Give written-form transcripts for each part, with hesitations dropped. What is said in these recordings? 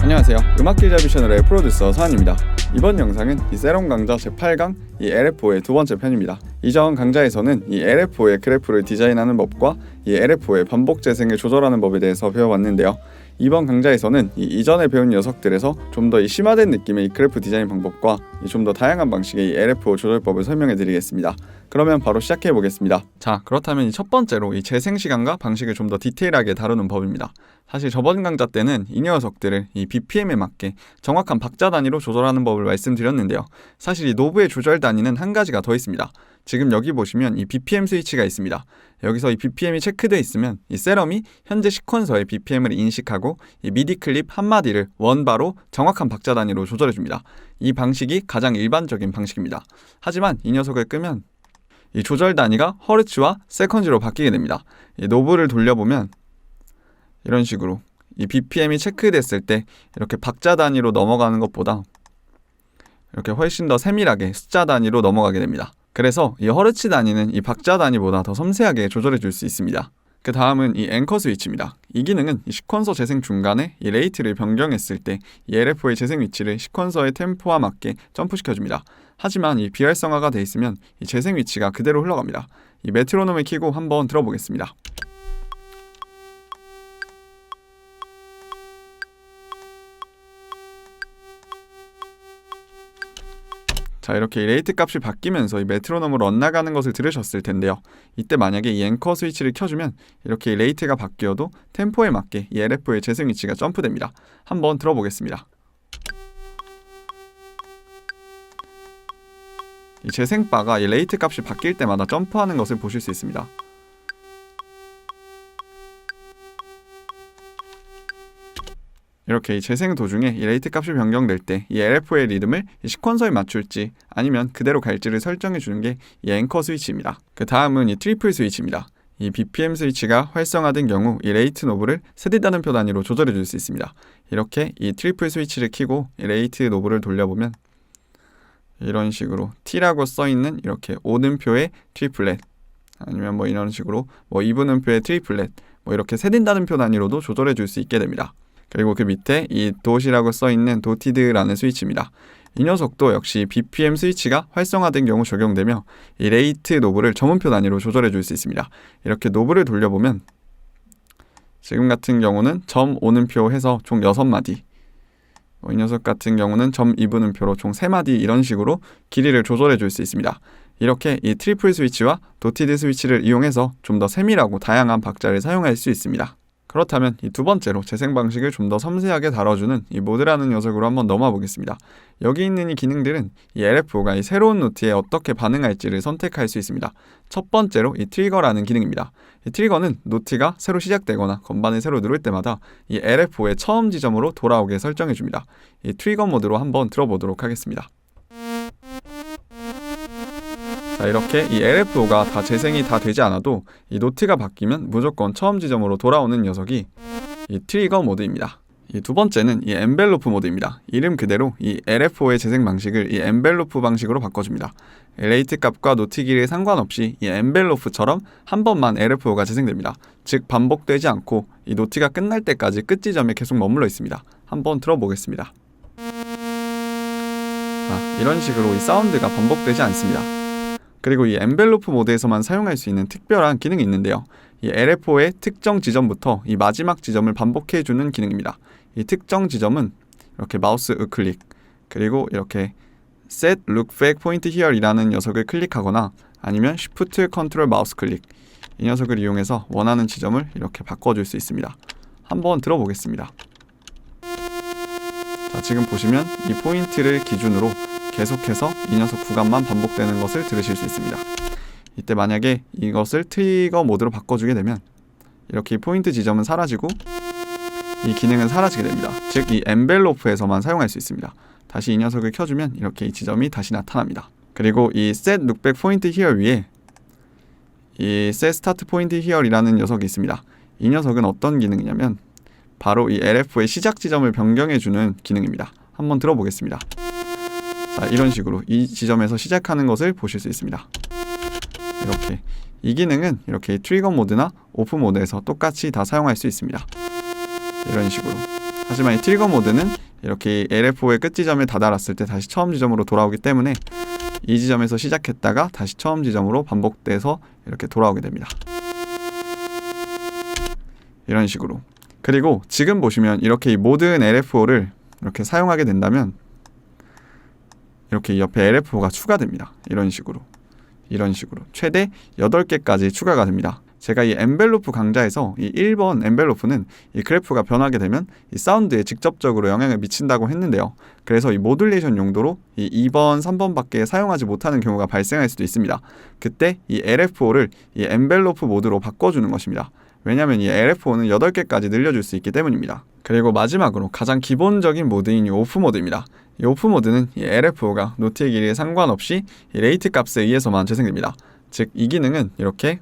안녕하세요. 음악길잡이 채널의 프로듀서 서한입니다. 이번 영상은 이 세럼 강좌 제8강 이 LFO의 두 번째 편입니다. 이전 강좌에서는 이 LFO의 그래프를 디자인하는 법과 이 LFO의 반복 재생을 조절하는 법에 대해서 배워봤는데요. 이번 강좌에서는 이전에 배운 녀석들에서 좀 더 심화된 느낌의 이 그래프 디자인 방법과 좀 더 다양한 방식의 이 LFO 조절법을 설명해 드리겠습니다. 그러면 바로 시작해 보겠습니다. 자, 그렇다면 첫 번째로 이 재생 시간과 방식을 좀 더 디테일하게 다루는 법입니다. 사실 저번 강좌 때는 이 녀석들을 이 BPM에 맞게 정확한 박자 단위로 조절하는 법을 말씀드렸는데요. 사실 이 노브의 조절 단위는 한 가지가 더 있습니다. 지금 여기 보시면 이 BPM 스위치가 있습니다. 여기서 이 BPM이 체크되어 있으면 이 세럼이 현재 시퀀서의 BPM을 인식하고 이 미디 클립 한마디를 원바로 정확한 박자 단위로 조절해줍니다. 이 방식이 가장 일반적인 방식입니다. 하지만 이 녀석을 끄면 이 조절 단위가 허르츠와 세컨즈로 바뀌게 됩니다. 이 노브를 돌려보면 이런 식으로 이 BPM이 체크됐을 때 이렇게 박자 단위로 넘어가는 것보다 이렇게 훨씬 더 세밀하게 숫자 단위로 넘어가게 됩니다. 그래서 이 허르츠 단위는 이 박자 단위보다 더 섬세하게 조절해 줄 수 있습니다. 그 다음은 이 앵커 스위치입니다. 이 기능은 이 시퀀서 재생 중간에 이 레이트를 변경했을 때 이 LFO의 재생 위치를 시퀀서의 템포와 맞게 점프시켜줍니다. 하지만 이 비활성화가 되어 있으면 이 재생 위치가 그대로 흘러갑니다. 이 메트로놈을 켜고 한번 들어보겠습니다. 자, 이렇게 레이트 값이 바뀌면서 이 메트로놈으로 엇나가는 것을 들으셨을 텐데요. 이때 만약에 이 앵커 스위치를 켜주면 이렇게 레이트가 바뀌어도 템포에 맞게 이 LFO의 재생 위치가 점프됩니다. 한번 들어보겠습니다. 이 재생바가 이 레이트 값이 바뀔 때마다 점프하는 것을 보실 수 있습니다. 이렇게 이 재생 도중에 이 레이트 값이 변경될 때 이 LFO의 리듬을 이 시퀀서에 맞출지 아니면 그대로 갈지를 설정해 주는 게 이 앵커 스위치입니다. 그 다음은 이 트리플 스위치입니다. 이 BPM 스위치가 활성화된 경우 이 레이트 노브를 세대 단음표 단위로 조절해 줄 수 있습니다. 이렇게 이 트리플 스위치를 켜고 이 레이트 노브를 돌려보면 이런 식으로 T라고 써있는 이렇게 오음표의 트리플렛 아니면 뭐 이런 식으로 뭐 2분음표의 트리플렛 뭐 이렇게 세대 단음표 단위로도 조절해 줄 수 있게 됩니다. 그리고 그 밑에 이 돛이라고 써있는 도티드라는 스위치입니다. 이 녀석도 역시 BPM 스위치가 활성화된 경우 적용되며 이 레이트 노브를 점음표 단위로 조절해 줄 수 있습니다. 이렇게 노브를 돌려보면 지금 같은 경우는 점 오음표 해서 총 6마디 이 녀석 같은 경우는 점 2분음표로 총 3마디 이런 식으로 길이를 조절해 줄 수 있습니다. 이렇게 이 트리플 스위치와 도티드 스위치를 이용해서 좀 더 세밀하고 다양한 박자를 사용할 수 있습니다. 그렇다면 이 두 번째로 재생 방식을 좀 더 섬세하게 다뤄주는 이 모드라는 녀석으로 한번 넘어가 보겠습니다. 여기 있는 이 기능들은 이 LFO가 이 새로운 노트에 어떻게 반응할지를 선택할 수 있습니다. 첫 번째로 이 트리거라는 기능입니다. 이 트리거는 노트가 새로 시작되거나 건반을 새로 누를 때마다 이 LFO의 처음 지점으로 돌아오게 설정해 줍니다. 이 트리거 모드로 한번 들어보도록 하겠습니다. 자, 이렇게 이 LFO가 다 재생이 다 되지 않아도 이 노트가 바뀌면 무조건 처음 지점으로 돌아오는 녀석이 이 트리거 모드입니다. 이 두 번째는 이 엔벨로프 모드입니다. 이름 그대로 이 LFO의 재생 방식을 이 엔벨로프 방식으로 바꿔줍니다. 레이트 값과 노트 길이에 상관없이 이 엔벨로프처럼 한 번만 LFO가 재생됩니다. 즉 반복되지 않고 이 노트가 끝날 때까지 끝 지점에 계속 머물러 있습니다. 한번 들어보겠습니다. 자, 이런 식으로 이 사운드가 반복되지 않습니다. 그리고 이 엔벨로프 모드에서만 사용할 수 있는 특별한 기능이 있는데요. 이 LFO의 특정 지점부터 이 마지막 지점을 반복해주는 기능입니다. 이 특정 지점은 이렇게 마우스 우클릭 그리고 이렇게 Set Look Back Point Here 이라는 녀석을 클릭하거나 아니면 Shift Ctrl 마우스 클릭 이 녀석을 이용해서 원하는 지점을 이렇게 바꿔줄 수 있습니다. 한번 들어보겠습니다. 자, 지금 보시면 이 포인트를 기준으로 계속해서 이 녀석 구간만 반복되는 것을 들으실 수 있습니다. 이때 만약에 이것을 트리거 모드로 바꿔주게 되면 이렇게 이 포인트 지점은 사라지고 이 기능은 사라지게 됩니다. 즉 이 엔벨로프에서만 사용할 수 있습니다. 다시 이 녀석을 켜주면 이렇게 이 지점이 다시 나타납니다. 그리고 이 Set Look Back Point Here 위에 이 Set Start Point Here 이라는 녀석이 있습니다. 이 녀석은 어떤 기능이냐면 바로 이 LFO의 시작 지점을 변경해주는 기능입니다. 한번 들어보겠습니다. 자, 이런 식으로 이 지점에서 시작하는 것을 보실 수 있습니다. 이렇게 이 기능은 이렇게 트리거 모드나 오프 모드에서 똑같이 다 사용할 수 있습니다. 이런 식으로 하지만 이 트리거 모드는 이렇게 LFO의 끝 지점에 다다랐을 때 다시 처음 지점으로 돌아오기 때문에 이 지점에서 시작했다가 다시 처음 지점으로 반복돼서 이렇게 돌아오게 됩니다. 이런 식으로. 그리고 지금 보시면 이렇게 이 모든 LFO를 이렇게 사용하게 된다면 이렇게 이 옆에 LFO가 추가됩니다. 이런 식으로 최대 8개까지 추가가 됩니다. 제가 이 엔벨로프 강좌에서 이 1번 엔벨로프는 이 그래프가 변하게 되면 이 사운드에 직접적으로 영향을 미친다고 했는데요. 그래서 이 모듈레이션 용도로 이 2번, 3번밖에 사용하지 못하는 경우가 발생할 수도 있습니다. 그때 이 LFO를 이 엔벨로프 모드로 바꿔주는 것입니다. 왜냐하면 이 LFO는 8개까지 늘려줄 수 있기 때문입니다. 그리고 마지막으로 가장 기본적인 모드인 이 오프 모드입니다. 이 오프 모드는 이 LFO가 노트의 길이에 상관없이 이 레이트 값에 의해서만 재생됩니다. 즉 이 기능은 이렇게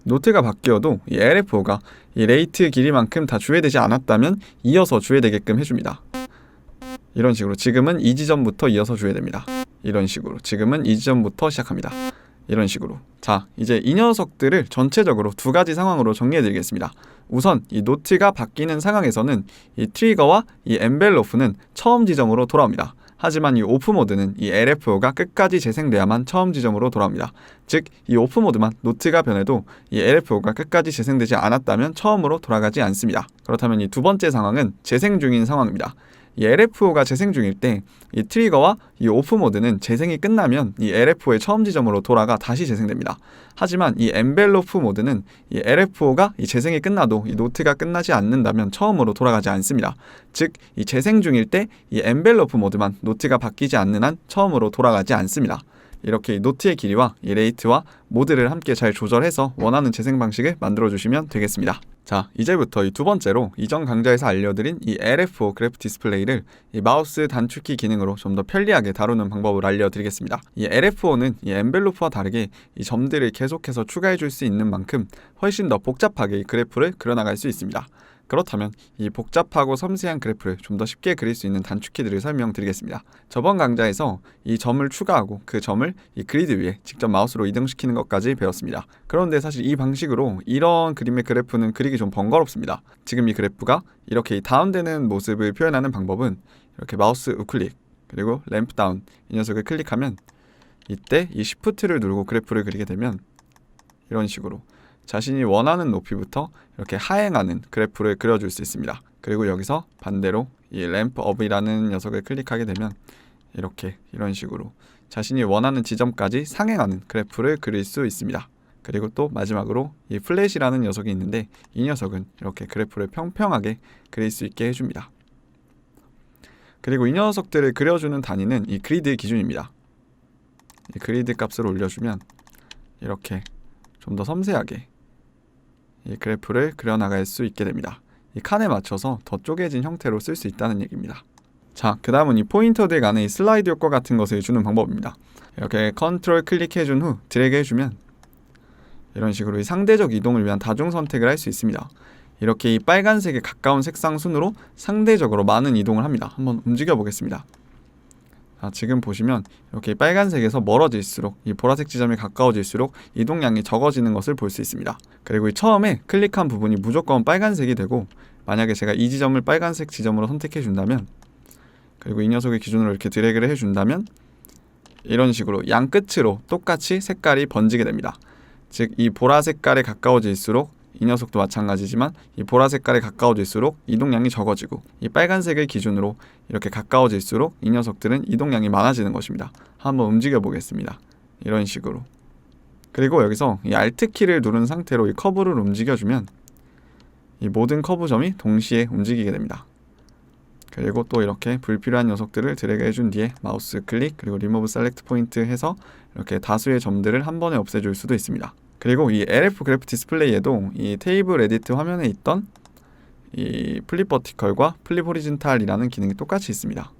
노트가 바뀌어도 이 LFO가 이 레이트 길이만큼 다 주회되지 않았다면 이어서 주회되게끔 해줍니다. 이런 식으로 지금은 이 지점부터 이어서 주회됩니다. 이런 식으로 지금은 이 지점부터 시작합니다. 이런 식으로. 자, 이제 이 녀석들을 전체적으로 두 가지 상황으로 정리해 드리겠습니다. 우선 이 노트가 바뀌는 상황에서는 이 트리거와 이 엔벨로프는 처음 지점으로 돌아옵니다. 하지만 이 오프 모드는 이 LFO가 끝까지 재생돼야만 처음 지점으로 돌아옵니다. 즉, 이 오프 모드만 노트가 변해도 이 LFO가 끝까지 재생되지 않았다면 처음으로 돌아가지 않습니다. 그렇다면 이 두 번째 상황은 재생 중인 상황입니다. 이 LFO가 재생 중일 때 이 트리거와 이 오프 모드는 재생이 끝나면 이 LFO의 처음 지점으로 돌아가 다시 재생됩니다. 하지만 이 엔벨로프 모드는 이 LFO가 이 재생이 끝나도 이 노트가 끝나지 않는다면 처음으로 돌아가지 않습니다. 즉, 이 재생 중일 때 이 엔벨로프 모드만 노트가 바뀌지 않는 한 처음으로 돌아가지 않습니다. 이렇게 노트의 길이와 이 레이트와 모드를 함께 잘 조절해서 원하는 재생 방식을 만들어 주시면 되겠습니다. 자, 이제부터 이 두 번째로 이전 강좌에서 알려드린 이 LFO 그래프 디스플레이를 이 마우스 단축키 기능으로 좀 더 편리하게 다루는 방법을 알려드리겠습니다. 이 LFO는 이 엔벨로프와 다르게 이 점들을 계속해서 추가해 줄 수 있는 만큼 훨씬 더 복잡하게 이 그래프를 그려나갈 수 있습니다. 그렇다면 이 복잡하고 섬세한 그래프를 좀 더 쉽게 그릴 수 있는 단축키들을 설명드리겠습니다. 저번 강좌에서 이 점을 추가하고 그 점을 이 그리드 위에 직접 마우스로 이동시키는 것까지 배웠습니다. 그런데 사실 이 방식으로 이런 그림의 그래프는 그리기 좀 번거롭습니다. 지금 이 그래프가 이렇게 이 다운되는 모습을 표현하는 방법은 이렇게 마우스 우클릭 그리고 램프 다운 이 녀석을 클릭하면 이때 이 시프트를 누르고 그래프를 그리게 되면 이런 식으로 자신이 원하는 높이부터 이렇게 하행하는 그래프를 그려줄 수 있습니다. 그리고 여기서 반대로 이 램프 업이라는 녀석을 클릭하게 되면 이렇게 이런 식으로 자신이 원하는 지점까지 상행하는 그래프를 그릴 수 있습니다. 그리고 또 마지막으로 이 플랫이라는 녀석이 있는데 이 녀석은 이렇게 그래프를 평평하게 그릴 수 있게 해줍니다. 그리고 이 녀석들을 그려주는 단위는 이 그리드 기준입니다. 이 그리드 값을 올려주면 이렇게 좀 더 섬세하게 이 그래프를 그려나갈 수 있게 됩니다. 이 칸에 맞춰서 더 쪼개진 형태로 쓸 수 있다는 얘기입니다. 자, 그 다음은 이 포인터들 간의 이 슬라이드 효과 같은 것을 주는 방법입니다. 이렇게 컨트롤 클릭해준 후 드래그 해주면 이런 식으로 이 상대적 이동을 위한 다중 선택을 할 수 있습니다. 이렇게 이 빨간색에 가까운 색상 순으로 상대적으로 많은 이동을 합니다. 한번 움직여 보겠습니다. 자, 지금 보시면 이렇게 빨간색에서 멀어질수록 이 보라색 지점이 가까워질수록 이동량이 적어지는 것을 볼 수 있습니다. 그리고 이 처음에 클릭한 부분이 무조건 빨간색이 되고 만약에 제가 이 지점을 빨간색 지점으로 선택해 준다면 그리고 이 녀석의 기준으로 이렇게 드래그를 해준다면 이런 식으로 양 끝으로 똑같이 색깔이 번지게 됩니다. 즉 이 보라 색깔에 가까워질수록 이 녀석도 마찬가지지만 이 보라 색깔에 가까워질수록 이동량이 적어지고 이 빨간색을 기준으로 이렇게 가까워질수록 이 녀석들은 이동량이 많아지는 것입니다. 한번 움직여 보겠습니다. 이런 식으로. 그리고 여기서 이 Alt 키를 누른 상태로 이 커브를 움직여주면 이 모든 커브점이 동시에 움직이게 됩니다. 그리고 또 이렇게 불필요한 녀석들을 드래그 해준 뒤에 마우스 클릭 그리고 리무브 셀렉트 포인트 해서 이렇게 다수의 점들을 한 번에 없애줄 수도 있습니다. 그리고 이 LF 그래프 디스플레이에도 이 테이블 에디트 화면에 있던 이 플립 버티컬과 플립 호리즌탈이라는 기능이 똑같이 있습니다.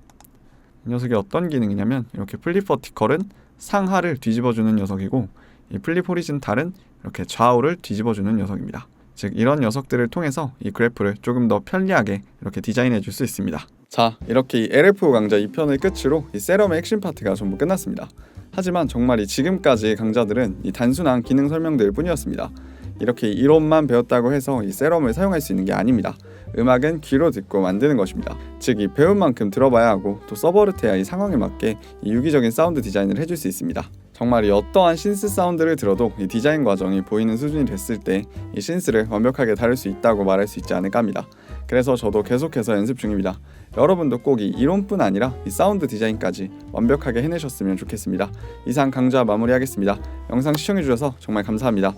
이 녀석이 어떤 기능이냐면 이렇게 플립 버티컬은 상하를 뒤집어주는 녀석이고 이 플립 호리즌탈은 이렇게 좌우를 뒤집어주는 녀석입니다. 즉 이런 녀석들을 통해서 이 그래프를 조금 더 편리하게 이렇게 디자인해 줄 수 있습니다. 자, 이렇게 이 LFO 강좌 2편을 끝으로 이 세럼의 핵심 파트가 전부 끝났습니다. 하지만 정말 이 지금까지의 강좌들은 이 단순한 기능 설명들 뿐이었습니다. 이렇게 이론만 배웠다고 해서 이 세럼을 사용할 수 있는 게 아닙니다. 음악은 귀로 듣고 만드는 것입니다. 즉 이 배운 만큼 들어봐야 하고 또 서버릇해야 이 상황에 맞게 이 유기적인 사운드 디자인을 해줄 수 있습니다. 정말 이 어떠한 신스 사운드를 들어도 이 디자인 과정이 보이는 수준이 됐을 때 이 신스를 완벽하게 다룰 수 있다고 말할 수 있지 않을까 합니다. 그래서 저도 계속해서 연습 중입니다. 여러분도 꼭 이 이론뿐 아니라 이 사운드 디자인까지 완벽하게 해내셨으면 좋겠습니다. 이상 강좌 마무리하겠습니다. 영상 시청해주셔서 정말 감사합니다.